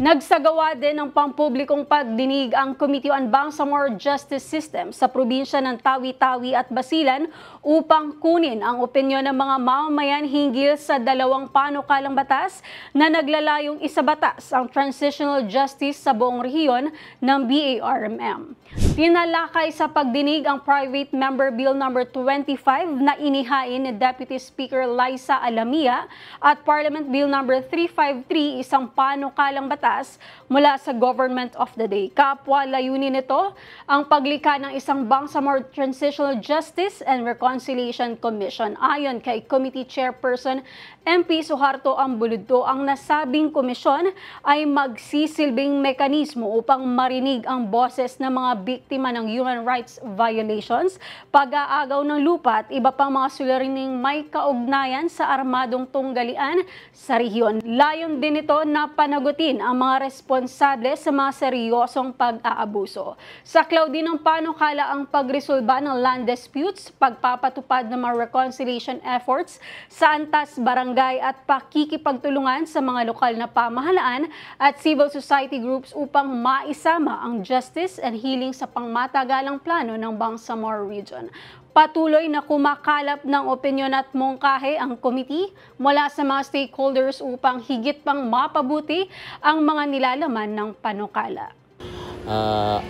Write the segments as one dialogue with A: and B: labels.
A: Nagsagawa din ng pampublikong pagdinig ang Committee on Bangsamoro Justice System sa probinsya ng Tawi-Tawi at Basilan upang kunin ang opinyon ng mga mamamayan hinggil sa dalawang panukalang batas na naglalayong isabatas ang transitional justice sa buong rehiyon ng BARMM. Tinalakay sa pagdinig ang Private Member Bill No. 25 na inihain ni Deputy Speaker Liza Alamia at Parliament Bill No. 353, isang panukalang batas mula sa Government of the Day. Kapwa layunin nito ang paglikha ng isang Bangsamoro Transitional Justice and Reconciliation Commission. Ayon kay Committee Chairperson MP Suharto Ambuludto, ang nasabing komisyon ay magsisilbing mekanismo upang marinig ang boses ng mga biktima ng human rights violations, pag-aagaw ng lupa at iba pang mga suliraning may kaugnayan sa armadong tunggalian sa rehiyon. Layon din ito na panagutin ang mga responsable sa mga seryosong pag-aabuso. Saklaw din ng panukala ang pagresolba ng land disputes, pagpapatupad ng mga reconciliation efforts sa antas barangay at pakikipagtulungan sa mga lokal na pamahalaan at civil society groups upang maisama ang justice and healing sa pangmatagalang plano ng Bangsamoro Region. Patuloy na kumakalap ng opinyon at mungkahi ang committee mula sa mga stakeholders upang higit pang mapabuti ang mga nilalaman ng panukala.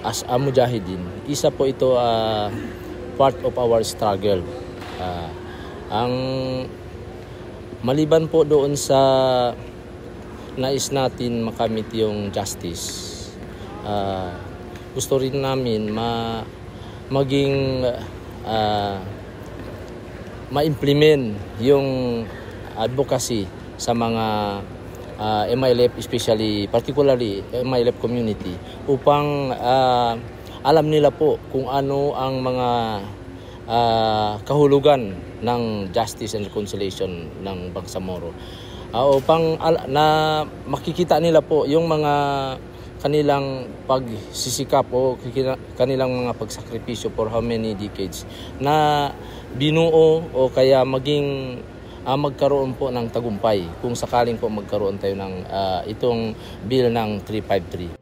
B: As a mujahidin, isa po ito part of our struggle. Ang maliban po doon sa nais natin makamit yung justice, gusto rin namin maging ma-implement yung advocacy sa mga MILF, particularly MILF community, upang alam nila po kung ano ang mga kahulugan ng justice and reconciliation ng Bangsamoro, upang na makikita nila po yung mga kanilang pagsisikap o kanilang mga pagsakripisyo for how many decades na binuo o kaya maging magkaroon po ng tagumpay kung sakaling po magkaroon tayo ng itong bill ng 353.